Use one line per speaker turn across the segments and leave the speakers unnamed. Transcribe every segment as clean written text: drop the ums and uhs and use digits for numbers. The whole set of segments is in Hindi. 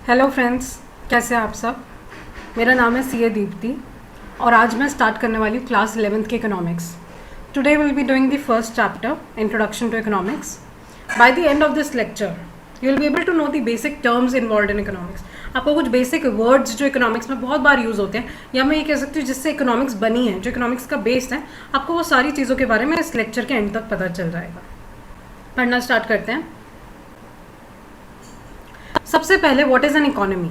हेलो फ्रेंड्स, कैसे हैं आप सब। मेरा नाम है सी दीप्ति और आज मैं स्टार्ट करने वाली हूँ क्लास 11th की economics. Today will be doing the first chapter introduction to economics. By the end of this lecture you will be able to know the basic terms involve in economics. आपको कुछ बेसिक वर्ड्स जो इकोनॉमिक्स में बहुत बार यूज़ होते हैं, या मैं ये कह सकती हूँ जिससे इकोनॉमिक्स बनी है, जो इकोनॉमिक्स का बेस है, आपको वो सारी चीज़ों के बारे में इस लेक्चर के एंड तक पता चल जाएगा। पढ़ना स्टार्ट करते हैं। सबसे पहले व्हाट इज़ एन इकोनॉमी।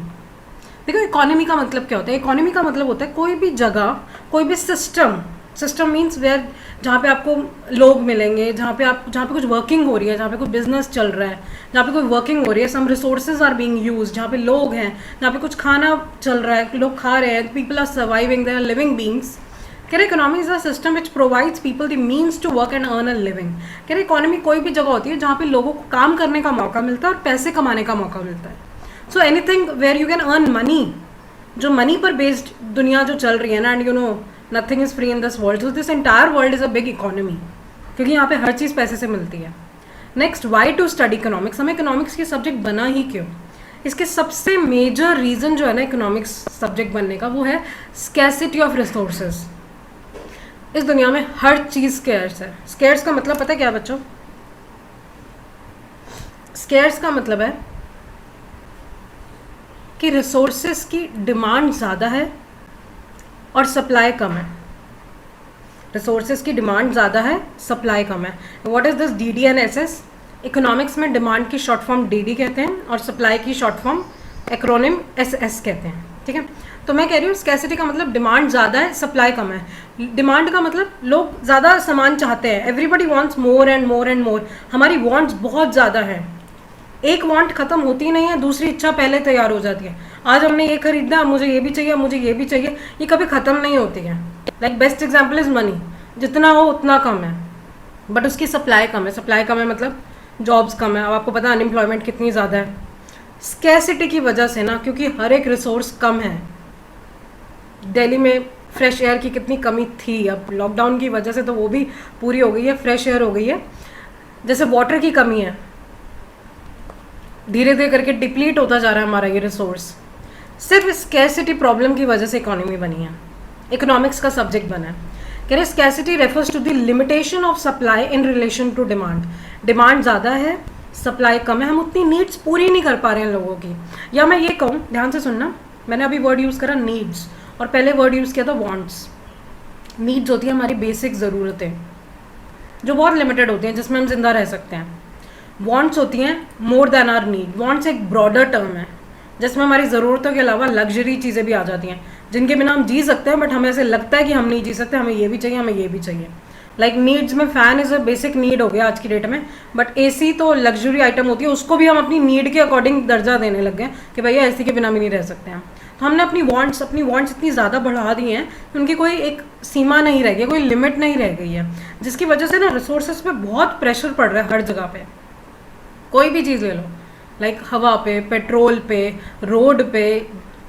देखो, इकोनॉमी का मतलब क्या होता है। इकोनॉमी का मतलब होता है कोई भी जगह, कोई भी सिस्टम मीन्स वेयर, जहाँ पे आपको लोग मिलेंगे, जहाँ पे कुछ वर्किंग हो रही है, जहाँ पे कोई बिजनेस चल रहा है, जहाँ पे कोई वर्किंग हो रही है, सम रिसोर्सेज आर बीइंग यूज, जहाँ पे लोग हैं, जहाँ पे कुछ खाना चल रहा है, लोग खा रहे हैं, people are surviving, they are living beings. कह रहे economy is a system which provides people the means to work and earn a living. कह रहे इकोनॉमी कोई भी जगह होती है जहाँ पे लोगों को काम करने का मौका मिलता है और पैसे कमाने का मौका मिलता है। So anything where you can earn money, जो मनी पर बेस्ड दुनिया जो चल रही है ना, and you know nothing is free in this world, so this entire world is a big economy, क्योंकि यहाँ पे हर चीज़ पैसे से मिलती है। Next, why to study economics. हमें इकोनॉमिक्स की सब्जेक्ट बना ही क्यों। इसके सबसे मेजर रीज़न जो है ना इकोनॉमिक्स सब्जेक्ट बनने का, वो है स्कैसिटी ऑफ रिसोर्सेज। इस दुनिया में हर चीज़ स्केर्स है। स्केर्स का मतलब पता है क्या बच्चों? स्केर्स का मतलब है कि रिसोर्सेस की डिमांड ज़्यादा है और सप्लाई कम है। रिसोर्सेज की डिमांड ज़्यादा है, सप्लाई कम है। What is this DD&SS? Economics में डिमांड की शॉर्ट फॉर्म DD कहते हैं और सप्लाई की शॉर्ट फॉर्म एक्रोनिम SS कहते हैं। ठीक है, तो मैं कह रही हूँ स्कैसिटी का मतलब डिमांड ज़्यादा है, सप्लाई कम है। डिमांड का मतलब लोग ज़्यादा सामान चाहते हैं, everybody wants more and more and more. हमारी वांट्स बहुत ज़्यादा है, एक वांट खत्म होती नहीं है, दूसरी इच्छा पहले तैयार हो जाती है। आज हमने ये खरीदा, मुझे ये भी चाहिए, मुझे ये भी चाहिए, ये कभी ख़त्म नहीं होती है। Like best example is money, जितना हो उतना कम है, बट उसकी सप्लाई कम है। सप्लाई कम है मतलब जॉब्स कम है। अब आपको पता है अनएम्प्लॉयमेंट कितनी ज़्यादा है, स्कैसिटी की वजह से ना, क्योंकि हर एक रिसोर्स कम है। दिल्ली में फ्रेश एयर की कितनी कमी थी, अब लॉकडाउन की वजह से तो वो भी पूरी हो गई है, फ्रेश एयर हो गई है। जैसे वाटर की कमी है, धीरे धीरे करके डिप्लीट होता जा रहा है हमारा ये रिसोर्स। सिर्फ स्कैसिटी प्रॉब्लम की वजह से इकोनॉमी बनी है, इकोनॉमिक्स का सब्जेक्ट बना है। कह रहे scarcity refers to the limitation of supply in relation to demand. Demand ज़्यादा है, सप्लाई कम है, हम उतनी नीड्स पूरी नहीं कर पा रहे हैं लोगों की। या मैं ये कहूँ, ध्यान से सुनना, मैंने अभी वर्ड यूज़ करा नीड्स और पहले वर्ड यूज़ किया था वांट्स। नीड्स होती है हमारी बेसिक ज़रूरतें जो बहुत लिमिटेड होती हैं, जिसमें हम जिंदा रह सकते हैं। वांट्स होती हैं more than our need. Wants एक ब्रॉडर टर्म है जिसमें हमारी ज़रूरतों के अलावा लग्जरी चीज़ें भी आ जाती हैं, जिनके बिना हम जी सकते हैं, बट हमें ऐसे लगता है कि हम नहीं जी सकते, हमें ये भी चाहिए, हमें ये भी चाहिए। लाइक नीड्स में fan is a basic need हो गया आज की डेट में, बट AC तो लग्जरी आइटम होती है, उसको भी हम अपनी नीड के अकॉर्डिंग दर्जा देने लग गए कि भैया AC के बिना भी नहीं रह सकते हैं। तो हमने अपनी वांट्स इतनी ज़्यादा बढ़ा दी हैं कि उनकी कोई एक सीमा नहीं रह गई, कोई लिमिट नहीं रह गई है, जिसकी वजह से ना रिसोर्सेज पे बहुत प्रेशर पड़ रहा है हर जगह पे। कोई भी चीज़ ले लो, लाइक हवा पे, पेट्रोल पे, रोड पे,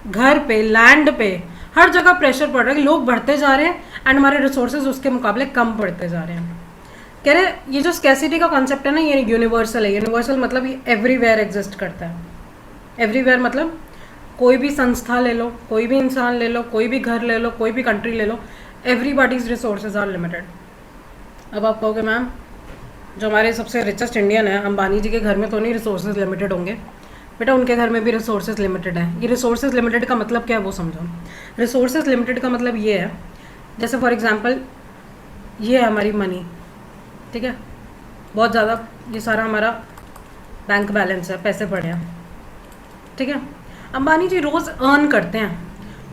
घर पे, लैंड पे, हर जगह प्रेशर पड़ रहा है। लोग बढ़ते जा रहे हैं एंड हमारे रिसोर्सेज उसके मुकाबले कम पड़ते जा रहे हैं। कह रहे ये जो स्कैसिटी का कॉन्सेप्ट है ना, ये यूनिवर्सल है। यूनिवर्सल मतलब ये एवरीवेयर एग्जिस्ट करता है। एवरीवेयर मतलब कोई भी संस्था ले लो, कोई भी इंसान ले लो, कोई भी घर ले लो, कोई भी कंट्री ले लो, एवरीबॉडीज रिसोर्सेज आर लिमिटेड। अब आप कहोगे मैम जो हमारे सबसे रिचेस्ट इंडियन है, अंबानी जी के घर में तो नहीं रिसोर्सेज लिमिटेड होंगे। बेटा उनके घर में भी रिसोर्सेज लिमिटेड है। ये रिसोर्सेज लिमिटेड का मतलब क्या है वो समझो। रिसोर्सेज लिमिटेड का मतलब ये है, जैसे फॉर एग्जांपल ये है हमारी मनी, ठीक है, बहुत ज़्यादा, ये सारा हमारा बैंक बैलेंस है, पैसे पड़े हैं, ठीक है। अंबानी जी रोज़ अर्न करते हैं,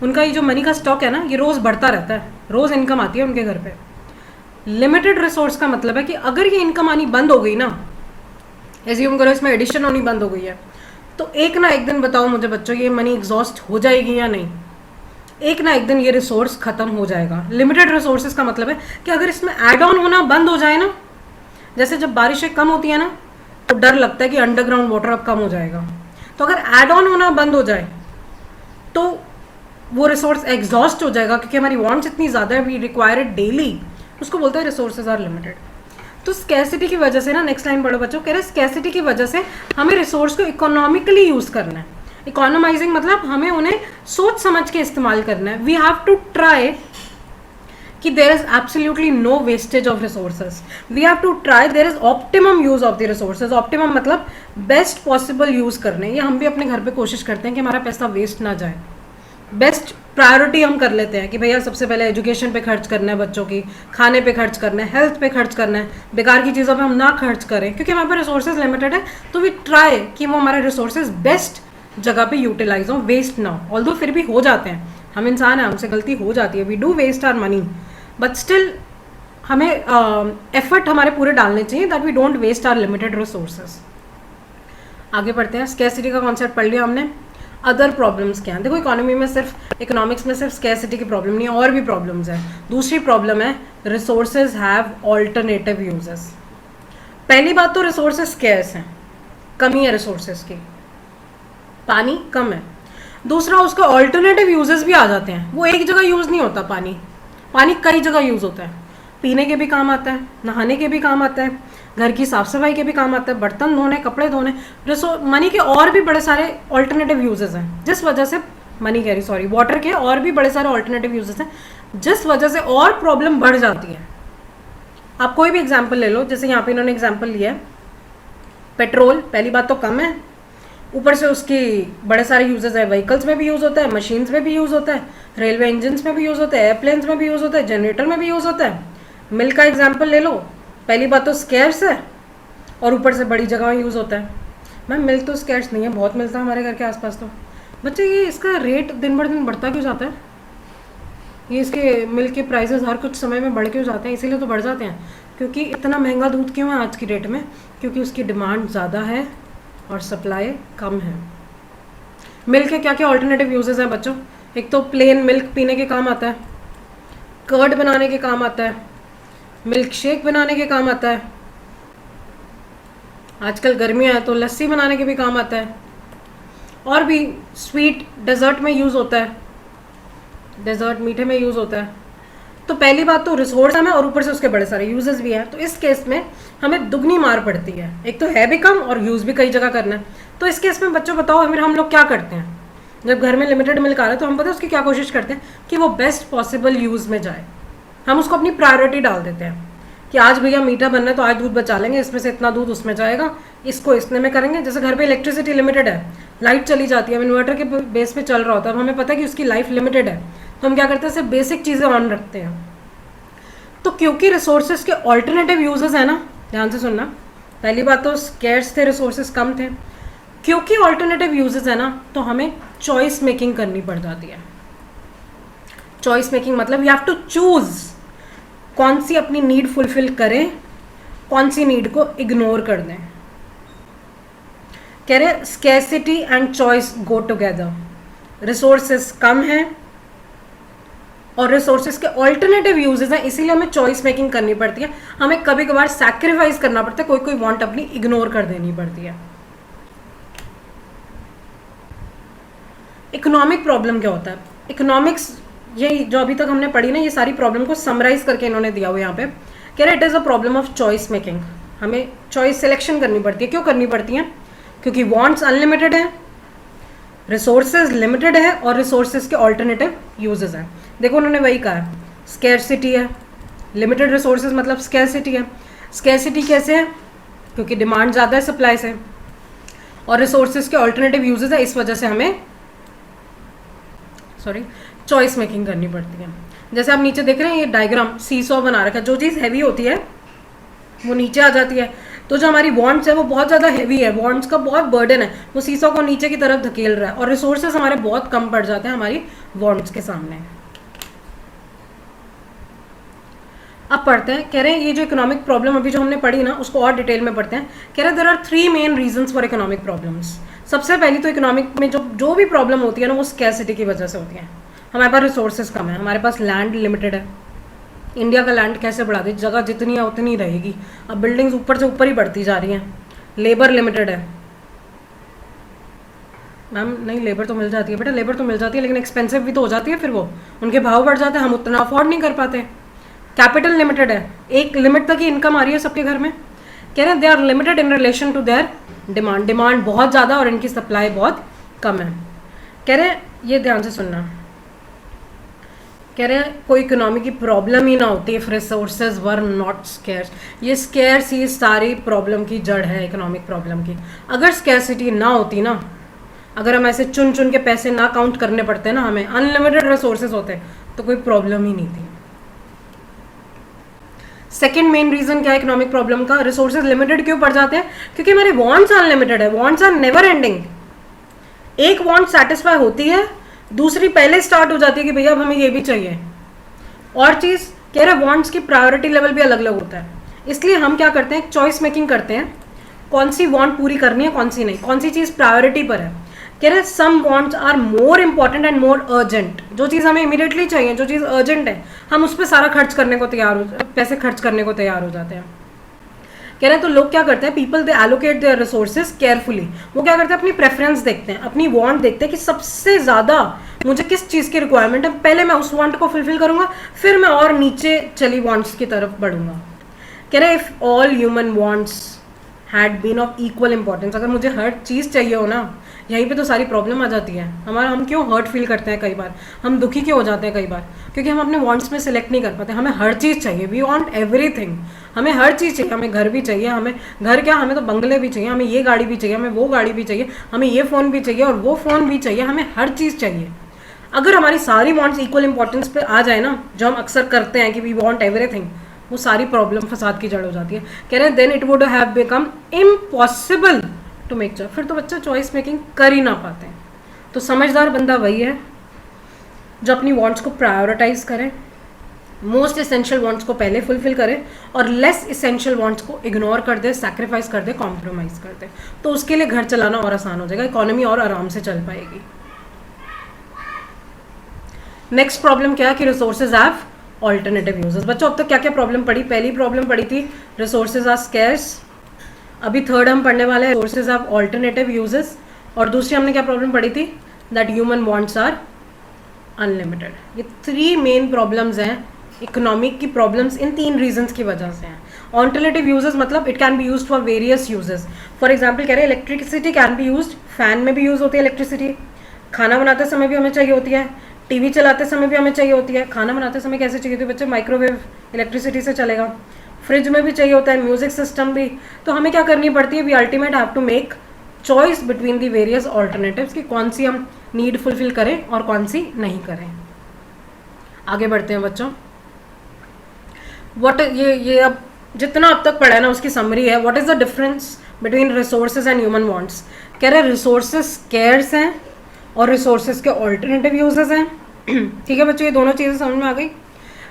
उनका ये जो मनी का स्टॉक है ना, ये रोज़ बढ़ता रहता है, रोज़ इनकम आती है उनके घर पे। लिमिटेड रिसोर्स का मतलब है कि अगर ये इनकम आनी बंद हो गई ना, एज्यूम करो इसमें एडिशन होनी बंद हो गई है, तो एक ना एक दिन बताओ मुझे बच्चों, ये मनी एग्जॉस्ट हो जाएगी या नहीं? एक ना एक दिन ये रिसोर्स खत्म हो जाएगा। लिमिटेड रिसोर्सेज का मतलब है कि अगर इसमें ऐड ऑन होना बंद हो जाए ना, जैसे जब बारिशें कम होती है ना, तो डर लगता है कि अंडरग्राउंड वाटर अब कम हो जाएगा। तो अगर ऐड ऑन होना बंद हो जाए तो वो रिसोर्स एग्जॉस्ट हो जाएगा, क्योंकि हमारी वांट्स इतनी ज़्यादा है, वी रिक्वायर इट डेली। उसको बोलते हैं रिसोर्सेज आर लिमिटेड। तो स्कैसिटी की वजह से ना, नेक्स्ट लाइन पढ़ो बच्चों, कह रहे स्कैसिटी की वजह से हमें रिसोर्स को इकोनॉमिकली यूज़ करना है। इकोनोमाइजिंग मतलब हमें उन्हें सोच समझ के इस्तेमाल करना है. वी हैव टू ट्राई कि there is absolutely no wastage of resources. We have to try there is optimum use of the resources. Optimum मतलब बेस्ट पॉसिबल यूज करने. ये हम भी अपने घर पे कोशिश करते हैं कि हमारा पैसा वेस्ट ना जाए. बेस्ट प्रायोरिटी हम कर लेते हैं कि भैया सबसे पहले एजुकेशन पे खर्च करना है, बच्चों की खाने पे खर्च करना है, हेल्थ पे खर्च करना है, बेकार की चीज़ों पे हम ना खर्च करें क्योंकि हमारे पास रिसोर्सेज लिमिटेड है. तो वी ट्राई कि वो हमारे रिसोर्सेज बेस्ट जगह पे यूटिलाइज हो, वेस्ट ना हो. ऑल्दो फिर भी हो जाते हैं, हम इंसान हैं, हमसे गलती हो जाती है. We do waste our money but still हमें एफर्ट हमारे पूरे डालने चाहिए that we don't waste our limited resources. आगे बढ़ते हैं. स्कैरसिटी का कॉन्सेप्ट पढ़ लिया हमने. अदर प्रॉब्लम्स क्या हैं? देखो इकोनॉमी में सिर्फ इकोनॉमिक्स में सिर्फ स्कैरसिटी की प्रॉब्लम नहीं है, और भी प्रॉब्लम्स हैं. दूसरी प्रॉब्लम है रिसोर्सेज हैव ऑल्टरनेटिव यूजेस. पहली बात तो रिसोर्सेज स्कैर्स हैं, कमी है रिसोर्सेज की, पानी कम है. दूसरा उसका ऑल्टरनेटिव यूजेस भी आ जाते हैं. वो एक जगह यूज़ नहीं होता पानी, पानी कई जगह यूज़ होता है. पीने के भी काम आता है, नहाने के भी काम आता है, घर की साफ सफाई के भी काम आता है, बर्तन धोने, कपड़े धोने. मनी के और भी बड़े सारे ऑल्टरनेटिव यूजेस हैं जिस वजह से मनी कह रही सॉरी वाटर के और भी बड़े सारे ऑल्टरनेटिव यूजेस हैं जिस वजह से और प्रॉब्लम बढ़ जाती है. आप कोई भी एग्जाम्पल ले लो, जैसे यहाँ पे इन्होंने एग्जाम्पल लिया है पेट्रोल. पहली बात तो कम है, ऊपर से उसकी बड़े सारे यूजेस है. व्हीकल्स में भी यूज़ होता है, मशीन्स में भी यूज़ होता है, रेलवे इंजन्स में भी यूज़ होता है, एयरप्लेन्स में भी यूज़ होता है, जनरेटर में भी यूज़ होता है. मिल्क का एग्जाम्पल ले लो. पहली बात तो स्कैर्स है और ऊपर से बड़ी जगह यूज़ होता है. मैम मिल्क तो स्कैर्स नहीं है, बहुत मिलता है हमारे घर के आसपास. तो बच्चे ये इसका रेट दिन ब दिन बढ़ता क्यों जाता है? ये इसके मिल्क के प्राइसेस हर कुछ समय में बढ़ क्यों जाते हैं? इसीलिए तो बढ़ जाते हैं क्योंकि इतना महंगा दूध क्यों है आज की डेट में? क्योंकि उसकी डिमांड ज़्यादा है और सप्लाई कम है. मिल्क के क्या क्या ऑल्टरनेटिव यूजेस हैं बच्चों? एक तो प्लेन मिल्क पीने के काम आता है, कर्ड बनाने के काम आता है, मिल्क शेक बनाने के काम आता है, आजकल गर्मियाँ हैं तो लस्सी बनाने के भी काम आता है, और भी स्वीट डेजर्ट में यूज़ होता है, डेजर्ट मीठे में यूज़ होता है. तो पहली बात तो रिसोर्स है और ऊपर से उसके बड़े सारे यूजेस भी हैं. तो इस केस में हमें दुगनी मार पड़ती है. एक तो है भी कम और यूज़ भी कई जगह करना है. तो इस केस में बच्चों बताओ फिर हम लोग क्या करते हैं? जब घर में लिमिटेड मिल्क आ रहा है तो हम पता है उसकी क्या कोशिश करते हैं कि वो बेस्ट पॉसिबल यूज़ में जाए. हम उसको अपनी प्रायोरिटी डाल देते हैं कि आज भैया मीठा बनना है तो आज दूध बचा लेंगे, इसमें से इतना दूध उसमें जाएगा, इसको इतने में करेंगे. जैसे घर पे इलेक्ट्रिसिटी लिमिटेड है, लाइट चली जाती है, अब इन्वर्टर के बेस पे चल रहा होता है, अब हमें पता है कि उसकी लाइफ लिमिटेड है, तो हम क्या करते हैं सिर्फ बेसिक चीज़ें ऑन रखते हैं. तो क्योंकि रिसोर्सेज के ऑल्टरनेटिव यूजेस है ना, ध्यान से सुनना. पहली बात तो स्कैर्स थे, रिसोर्सेज कम थे. क्योंकि ऑल्टरनेटिव यूजेस है ना तो हमें चॉइस मेकिंग करनी पड़ जाती है. चॉइस मेकिंग मतलब यू हैव टू चूज कौन सी अपनी नीड फुलफिल करें, कौन सी नीड को इग्नोर कर दें. कह रहे scarcity and choice go together. Resources कम है और रिसोर्सेज के ऑल्टरनेटिव यूजेस हैं, इसीलिए हमें चॉइस मेकिंग करनी पड़ती है. हमें कभी कभार सैक्रिफाइस करना पड़ता है, कोई कोई वांट अपनी इग्नोर कर देनी पड़ती है. इकोनॉमिक प्रॉब्लम क्या होता है? इकोनॉमिक्स ये जो अभी तक हमने पढ़ी ना, ये सारी प्रॉब्लम को समराइज करके इन्होंने दिया हुआ यहाँ पे. कह रहे it is a problem of choice making. हमें चॉइस सिलेक्शन करनी पड़ती है. क्यों करनी पड़ती है? क्योंकि वांट्स अनलिमिटेड है, रिसोर्सेज लिमिटेड है और रिसोर्सेज के ऑल्टरनेटिव यूजेस हैं. देखो उन्होंने वही कहा है, स्कैरसिटी है, लिमिटेड रिसोर्सेज मतलब स्कैरसिटी है. स्कैरसिटी कैसे है? क्योंकि डिमांड ज़्यादा है सप्लाई से, और रिसोर्सेज के ऑल्टरनेटिव यूजेस है, इस वजह से हमें चॉइस मेकिंग करनी पड़ती है. जैसे आप नीचे देख रहे हैं ये डायग्राम सीसॉ बना रखा है. जो चीज़ हैवी होती है वो नीचे आ जाती है, तो जो हमारी वांट्स है वो बहुत ज़्यादा हैवी है, वांट्स का बहुत बर्डन है, वो सीसॉ को नीचे की तरफ धकेल रहा है, और रिसोर्सेज हमारे बहुत कम पड़ जाते हैं हमारी वांट्स के सामने. अब पढ़ते हैं. कह रहे हैं ये जो इकोनॉमिक प्रॉब्लम अभी जो हमने पढ़ी ना उसको और डिटेल में पढ़ते हैं. कह रहे हैं there are 3 main reasons for economic problems. सबसे पहली तो इकोनॉमिक में जो भी प्रॉब्लम होती है ना वो स्कैरसिटी की वजह से होती है. हमारे पास रिसोर्सेज कम है, हमारे पास लैंड लिमिटेड है. इंडिया का लैंड कैसे बढ़ा दे, जगह जितनी है उतनी रहेगी. अब बिल्डिंग्स ऊपर से ऊपर ही बढ़ती जा रही हैं. लेबर लिमिटेड है. मैम नहीं, लेबर तो मिल जाती है बेटा, लेबर तो मिल जाती है लेकिन एक्सपेंसिव भी तो हो जाती है, फिर वो उनके भाव बढ़ जाते हैं, हम उतना अफोर्ड नहीं कर पाते. कैपिटल लिमिटेड है, एक लिमिट तक ही इनकम आ रही है सबके घर में. कह रहे हैं they are limited in relation to their demand. Demand बहुत ज़्यादा और इनकी सप्लाई बहुत कम है। कह रहे ये ध्यान से सुनना, कह रहे हैं कोई इकोनॉमी की प्रॉब्लम ही ना होती if resources were not scarce. ये स्केर्स ही सारी प्रॉब्लम की जड़ है, इकोनॉमिक प्रॉब्लम की। अगर स्केर्सिटी ना होती ना, अगर हम ऐसे चुन चुन के पैसे ना काउंट करने पड़ते ना, हमें अनलिमिटेड रिसोर्सेज होते तो कोई प्रॉब्लम ही नहीं थी। सेकेंड मेन रीजन क्या है इकोनॉमिक प्रॉब्लम का? रिसोर्सेज लिमिटेड क्यों पड़ जाते हैं? क्योंकि हमारे वॉन्ट्स अनलिमिटेड है, वॉन्ट्स आर नेवर एंडिंग। एक वॉन्ट सेटिस्फाई होती है, दूसरी पहले स्टार्ट हो जाती है कि भैया अब हमें ये भी चाहिए। और चीज़ कह रहे वॉन्ट्स की प्रायोरिटी लेवल भी अलग अलग होता है, इसलिए हम क्या करते हैं, चॉइस मेकिंग करते हैं कौन सी वॉन्ट पूरी करनी है, कौन सी नहीं, कौन सी चीज़ प्रायोरिटी पर है। कह रहे some wants are more important and more urgent. जो चीज़ हमें इमीडिएटली चाहिए, जो चीज़ अर्जेंट है, हम उस पर सारा खर्च करने को तैयार हो, पैसे खर्च करने को तैयार हो जाते हैं। कह रहे हैं तो लोग क्या करते हैं, people they allocate their resources carefully. वो क्या करते हैं, अपनी प्रेफरेंस देखते हैं, अपनी वांट देखते हैं कि सबसे ज़्यादा मुझे किस चीज़ की रिक्वायरमेंट है, पहले मैं उस वांट को फुलफिल करूंगा, फिर मैं और नीचे चली वांट्स की तरफ बढ़ूंगा। कह रहे हैं if all human wants had been of equal importance, अगर मुझे हर चीज़ चाहिए हो ना, यहीं पे तो सारी प्रॉब्लम आ जाती है। हम क्यों हर्ट फील करते हैं कई बार, हम दुखी क्यों हो जाते हैं कई बार, क्योंकि हम अपने वांट्स में सिलेक्ट नहीं कर पाते। हमें हर चीज़ चाहिए, वी वांट एवरीथिंग, हमें हर चीज़ चाहिए। हमें घर भी चाहिए, हमें घर क्या, हमें तो बंगले भी चाहिए, हमें ये गाड़ी भी चाहिए, हमें वो गाड़ी भी चाहिए, हमें ये फ़ोन भी चाहिए और वो फ़ोन भी चाहिए, हमें हर चीज़ चाहिए। अगर हमारी सारी वांट्स इक्वल इंपॉर्टेंस पे आ जाए ना, जो हम अक्सर करते हैं कि वी वांट एवरीथिंग, वो सारी प्रॉब्लम फसाद की जड़ हो जाती है। कह रहे हैं then it would have become impossible to make choice, फिर तो बच्चा चॉइस मेकिंग कर ही ना पाते हैं। तो समझदार बंदा वही है जो अपनी वांट्स को प्रायोरिटाइज करे, मोस्ट इसेंशियल वांट्स को पहले फुलफिल करे और लेस इसेंशियल वांट्स को इग्नोर कर दे, सैक्रिफाइस कर दे, कॉम्प्रोमाइज कर दे। तो उसके लिए घर चलाना और आसान हो जाएगा, इकोनॉमी और आराम से चल पाएगी। नेक्स्ट प्रॉब्लम क्या है कि रिसोर्सेज हैव ऑल्टरनेटिव यूजेस। बच्चों अब तक क्या क्या प्रॉब्लम पढ़ी? पहली प्रॉब्लम पढ़ी थी रिसोर्सेज आर स्कैर्स, अभी थर्ड हम पढ़ने वाले हैं रिसोर्सेज हैव ऑल्टरनेटिव यूजेस, और दूसरी हमने क्या प्रॉब्लम पढ़ी थी, that human wants are unlimited. ये थ्री मेन प्रॉब्लम्स हैं इकोनॉमिक की, प्रॉब्लम्स इन तीन रीजंस की वजह से हैं। ऑल्टरनेटिव यूजेस मतलब it can be used for various uses. For example कह रहे हैं electricity can be used, fan में भी यूज़ होती है इलेक्ट्रिसिटी, खाना बनाते समय भी हमें चाहिए होती है, टीवी चलाते समय भी हमें चाहिए होती है। खाना बनाते समय कैसे चाहिए होती है बच्चे? माइक्रोवेव इलेक्ट्रिसिटी से चलेगा। फ्रिज में भी चाहिए होता है, म्यूजिक सिस्टम भी। तो हमें क्या करनी पड़ती है, we ultimate have to make choice between the various alternatives कि कौन सी हम नीड फुलफिल करें और कौन सी नहीं करें। आगे बढ़ते हैं बच्चों। ये अब जितना अब तक पढ़ा है ना उसकी समरी है। What is the difference between resources and human wants? कह रहे हैं रिसोर्सेज स्केर्स हैं और रिसोर्सेज के ऑल्टरनेटिव यूजेस हैं। ठीक है बच्चों, ये दोनों चीज़ें समझ में आ गई।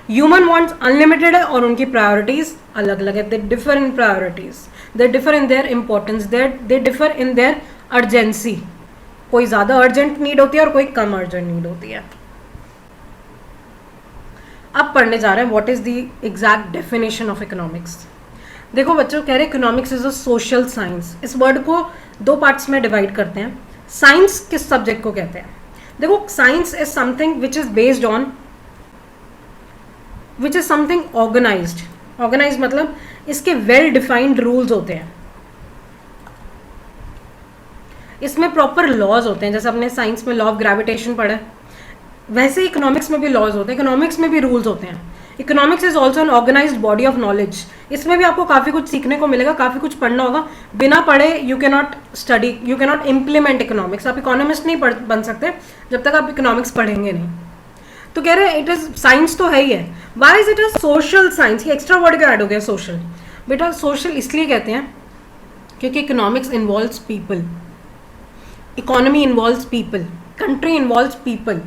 ह्यूमन वांट्स अनलिमिटेड है और उनकी प्रायोरिटीज अलग अलग है। They differ in priorities, they differ in their importance, they differ in their urgency. कोई ज़्यादा अर्जेंट नीड होती है और कोई कम अर्जेंट नीड होती है। अब पढ़ने जा रहे हैं what is the exact definition of economics. देखो बच्चों, कह रहे economics is a social science. इस वर्ड को दो पार्ट्स में डिवाइड करते हैं। साइंस किस सब्जेक्ट को कहते हैं? देखो, science is something which is based on, which is something organized. Organize मतलब इसके वेल डिफाइंड रूल्स होते हैं, इसमें प्रॉपर लॉज होते हैं। जैसे अपने साइंस में लॉ ऑफ ग्रेविटेशन पढ़ा है, वैसे इकोनॉमिक्स में भी लॉज होते हैं, इकोनॉमिक्स में भी रूल्स होते हैं। Economics is also an organized body of knowledge. इसमें भी आपको काफ़ी कुछ सीखने को मिलेगा, काफ़ी कुछ पढ़ना होगा। बिना पढ़े you can not study, you can not implement economics. आप इकोनॉमिस्ट नहीं बन सकते जब तक आप इकोनॉमिक्स पढ़ेंगे नहीं। तो कह रहे हैं इट इज साइंस तो है ही है। Why is it a social science? ये एक्स्ट्रा वर्ड का ऐड हो गया सोशल। बेटा सोशल इसलिए कहते हैं क्योंकि economics involves people, economy involves people, country involves people,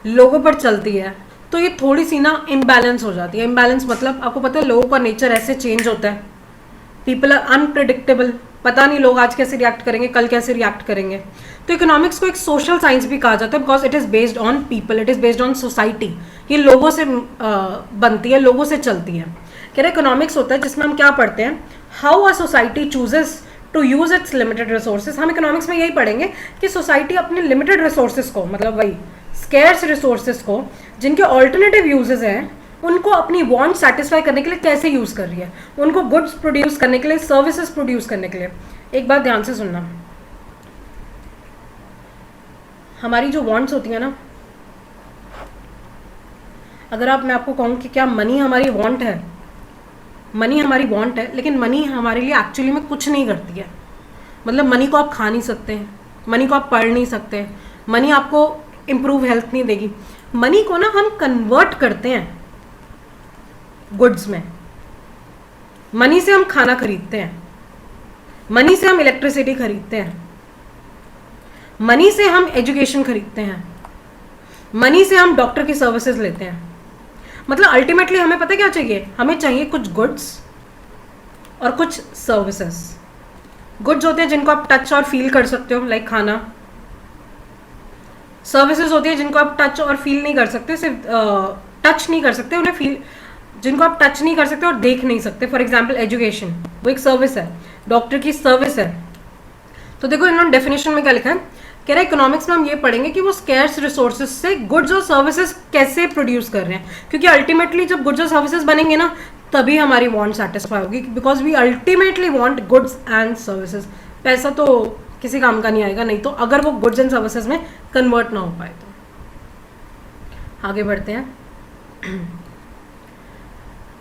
लोगों पर चलती है। तो ये थोड़ी सी ना इम्बैलेंस हो जाती है। इम्बैलेंस मतलब आपको पता है लोगों का नेचर ऐसे चेंज होता है, पीपल आर अनप्रिडिक्टेबल, पता नहीं लोग आज कैसे रिएक्ट करेंगे, कल कैसे रिएक्ट करेंगे। तो इकोनॉमिक्स को एक सोशल साइंस भी कहा जाता है because it is based on people, it is based on society. ये लोगों से बनती है, लोगों से चलती है। कह रहे इकोनॉमिक्स होता है जिसमें हम क्या पढ़ते हैं, how a society chooses to use its limited resources. हम इकोनॉमिक्स में यही पढ़ेंगे कि सोसाइटी अपने लिमिटेड रिसोर्सेज को, मतलब वही स्केर्स रिसोर्सेज को जिनके ऑल्टरनेटिव यूजेस हैं, उनको अपनी वांट सेटिस्फाई करने के लिए कैसे यूज़ कर रही है, उनको गुड्स प्रोड्यूस करने के लिए, सर्विसेज प्रोड्यूस करने के लिए। एक बात ध्यान से सुनना, हमारी जो वांट्स होती है ना, अगर मैं आपको कहूँ कि क्या मनी हमारी वांट है, मनी हमारी वांट है, लेकिन मनी हमारे लिए एक्चुअली में कुछ नहीं करती है। मतलब मनी को आप खा नहीं सकते, मनी को आप पढ़ नहीं सकते, मनी आपको इम्प्रूव हेल्थ नहीं देगी। मनी को ना हम कन्वर्ट करते हैं गुड्स में। मनी से हम खाना खरीदते हैं, मनी से हम इलेक्ट्रिसिटी खरीदते हैं, मनी से हम एजुकेशन खरीदते हैं, मनी से हम डॉक्टर की सर्विसेज लेते हैं। मतलब अल्टीमेटली हमें पता क्या चाहिए, हमें चाहिए कुछ गुड्स और कुछ सर्विसेज। गुड्स होते हैं जिनको आप टच और फील कर सकते हो, लाइक खाना। सर्विसेज होती है जिनको आप टच और फील नहीं कर सकते, सिर्फ टच नहीं कर सकते, उन्हें फील, जिनको आप टच नहीं कर सकते और देख नहीं सकते। फॉर एग्जाम्पल एजुकेशन, वो एक सर्विस है, डॉक्टर की सर्विस है। तो देखो इन्होंने डेफिनेशन में क्या लिखा है, कह रहा है इकोनॉमिक्स में हम ये पढ़ेंगे कि वो स्कैर्स रिसोर्सेज से गुड्स और सर्विसेज कैसे प्रोड्यूस कर रहे हैं, क्योंकि अल्टीमेटली जब गुड्स और सर्विसेज बनेंगे ना तभी हमारी वांट सेटिस्फाई होगी, because we ultimately want goods and services. पैसा तो किसी काम का नहीं आएगा नहीं तो, अगर वो गुड्स एंड सर्विसेज में कन्वर्ट ना हो पाए तो। आगे बढ़ते हैं।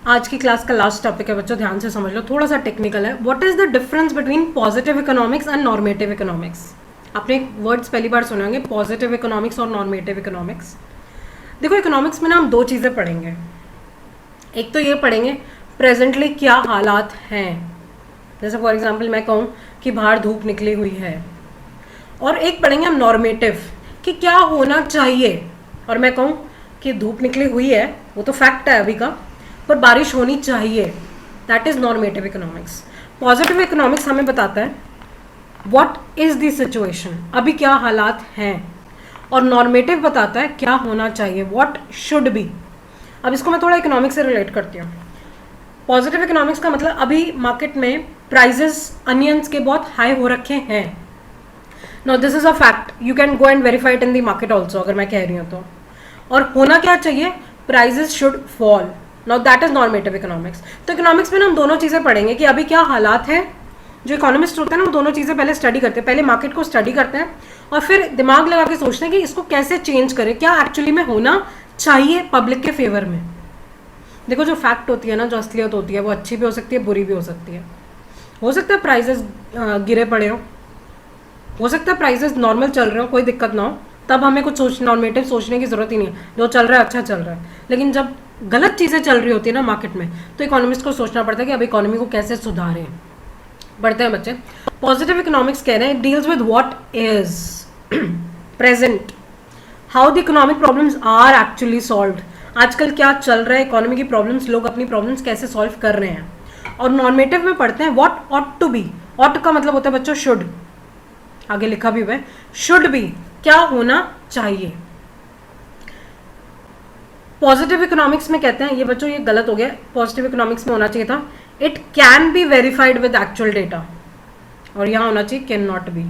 आज की क्लास का लास्ट टॉपिक है बच्चों, ध्यान से समझ लो, थोड़ा सा टेक्निकल है। What is the difference between positive economics and normative economics? आपने वर्ड्स पहली बार सुने होंगे, पॉजिटिव इकोनॉमिक्स और नॉर्मेटिव इकोनॉमिक्स। देखो इकोनॉमिक्स में ना हम दो चीज़ें पढ़ेंगे। एक तो ये पढ़ेंगे प्रेजेंटली क्या हालात हैं, जैसे फॉर एग्जांपल मैं कहूँ कि बाहर धूप निकली हुई है, और एक पढ़ेंगे हम नॉर्मेटिव कि क्या होना चाहिए। और मैं कहूँ कि धूप निकली हुई है, वो तो फैक्ट है अभी का, पर बारिश होनी चाहिए, that is normative economics. Positive economics हमें बताता है व्हाट इज द सिचुएशन, अभी क्या हालात हैं, और नॉर्मेटिव बताता है क्या होना चाहिए, व्हाट शुड बी। अब इसको मैं थोड़ा इकोनॉमिक्स से रिलेट करती हूँ। पॉजिटिव इकोनॉमिक्स का मतलब अभी मार्केट में प्राइजेस अनियंस के बहुत हाई हो रखे हैं। Now this is a fact, you can go and verify it in the market also, अगर मैं कह रही हूँ तो। और होना क्या चाहिए, prices should fall. Now that is normative economics. तो इकोनॉमिक्स में ना हम दोनों चीज़ें पढ़ेंगे कि अभी क्या हालात हैं। जो इकोनॉमिस्ट होते हैं ना वो दोनों चीज़ें पहले स्टडी करते हैं, पहले मार्केट को स्टडी करते हैं और फिर दिमाग लगा के सोचते हैं कि इसको कैसे चेंज करें, क्या एक्चुअली में होना चाहिए पब्लिक के फेवर में। देखो जो फैक्ट होती है ना, जो असलियत होती है, वो अच्छी भी हो सकती है, बुरी भी हो सकती है। हो सकता है प्राइजेस गिरे पड़े हो सकता है प्राइजेस नॉर्मल चल रहे हो, कोई दिक्कत ना हो, तब हमें कुछ नॉर्मेटिव सोचने की ज़रूरत ही नहीं है, जो चल रहा है अच्छा चल रहा है। लेकिन जब गलत चीज़ें चल रही होती है ना मार्केट में, तो इकोनॉमिस्ट को सोचना पड़ता है कि अब इकोनॉमी को कैसे सुधारें। बढ़ते हैं बच्चे। पॉजिटिव इकोनॉमिक्स कह रहे हैं deals with what is present, how the economic problems are actually solved, आजकल क्या चल रहा है, इकोनॉमी की प्रॉब्लम्स, लोग अपनी प्रॉब्लम्स कैसे सॉल्व कर रहे हैं। और नॉर्मेटिव में पढ़ते हैं what ought to be. Ought का मतलब होता है बच्चों शुड, आगे लिखा भी हुआ है शुड बी, क्या होना चाहिए। पॉजिटिव इकोनॉमिक्स में कहते हैं, ये बच्चों ये गलत हो गया, पॉजिटिव इकोनॉमिक्स में होना चाहिए था it can be verified with actual data, और यहां होना चाहिए can not be.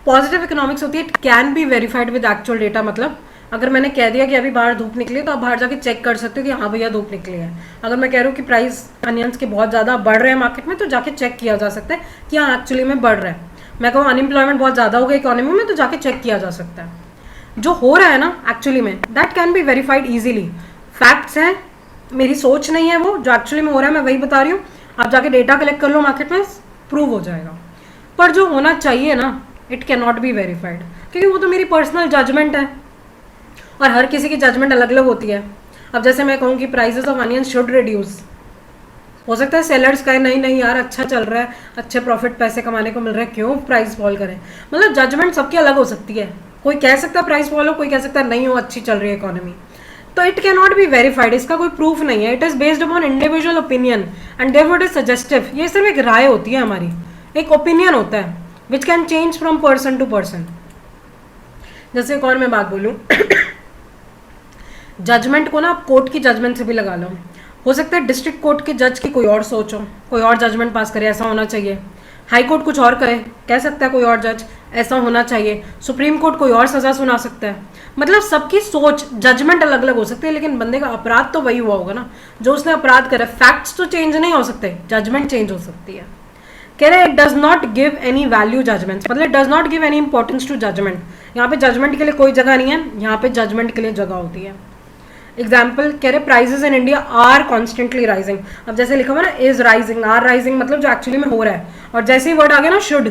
Positive economics होती है it can be verified with actual data, मतलब अगर मैंने कह दिया कि अभी बाहर धूप निकली है तो आप बाहर जाके चेक कर सकते हो कि हाँ भैया धूप निकली है। अगर मैं कह रहा हूँ कि प्राइस अनियंस के बहुत ज़्यादा बढ़ रहे हैं मार्केट में, तो जाके चेक किया जा सकता है कि हाँ एक्चुअली में बढ़ रहा है। मैं कहूँ अनएम्प्लॉयमेंट बहुत ज़्यादा हो गया इकोनॉमी में, तो जाके चेक किया जा सकता है। जो हो रहा है ना एक्चुअली में, that can be verified easily. Facts हैं, मेरी सोच नहीं है, वो जो एक्चुअली में हो रहा है मैं वही बता रही हूँ। आप जाके डेटा कलेक्ट कर लो मार्केट में, प्रूव हो जाएगा। पर जो होना चाहिए ना, it can not be verified, क्योंकि वो तो मेरी पर्सनल जजमेंट है और हर किसी की जजमेंट अलग अलग होती है। अब जैसे मैं कहूँ कि prices of onion should reduce, हो सकता है सेलर्स कहें नहीं नहीं यार अच्छा चल रहा है, अच्छे प्रॉफिट पैसे कमाने को मिल रहा है, क्यों प्राइस फॉल करें। मतलब जजमेंट सबकी अलग हो सकती है, कोई कह सकता है प्राइस फॉल हो, कोई कह सकता है नहीं हो अच्छी चल रही है इकोनॉमी। तो it can not be verified, इसका कोई प्रूफ नहीं है। It is based upon individual opinion and therefore it is suggestive. ये सिर्फ एक राय होती है हमारी, एक ओपिनियन होता है which can change from person to person. जैसे एक और मैं बात बोलूँ, जजमेंट को ना आप कोर्ट की जजमेंट से भी लगा लो। हो सकता है डिस्ट्रिक्ट कोर्ट के जज की कोई और सोच हो, कोई और जजमेंट पास करे ऐसा होना चाहिए। हाई कोर्ट कुछ और कह सकता है कोई और जज ऐसा होना चाहिए। सुप्रीम कोर्ट कोई और सज़ा सुना सकता है। मतलब सबकी सोच जजमेंट अलग अलग हो सकती है, लेकिन बंदे का अपराध तो वही हुआ होगा ना जो उसने अपराध करा। फैक्ट्स तो चेंज नहीं हो सकते, जजमेंट चेंज हो सकती है। कह रहे it does not give any value judgements, मतलब it does not give any importance to judgement. यहाँ पे जजमेंट के लिए कोई जगह नहीं है, यहाँ पे जजमेंट के लिए जगह होती है। एग्जाम्पल कह रहे prices in India are constantly rising. अब जैसे लिखा हुआ ना इज राइजिंग, आर राइजिंग, मतलब जो एक्चुअली में हो रहा है, और जैसे ही वर्ड आ गया ना शुड,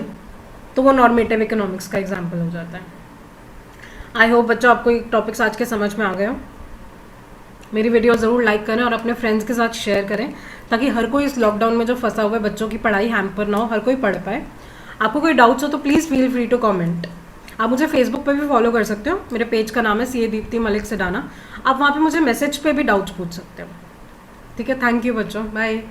तो वो नॉर्मेटिव इकोनॉमिक्स का एग्जाम्पल हो जाता है। आई होप बच्चों आपको ये टॉपिक्स आज के समझ में आ गए हो। मेरी वीडियो ज़रूर लाइक करें और अपने फ्रेंड्स के साथ शेयर करें, ताकि हर कोई इस लॉकडाउन में जो फंसा हुआ है बच्चों की पढ़ाई हैम्पर ना हो, हर कोई पढ़ पाए। आपको कोई डाउट्स हो तो please feel free to comment. आप मुझे फेसबुक पे भी फॉलो कर सकते हो, मेरे पेज का नाम है CA दीप्ति मलिक सिडाना। आप वहाँ पे मुझे मैसेज पे भी डाउट्स पूछ सकते हो। ठीक है, थैंक यू बच्चों, बाय।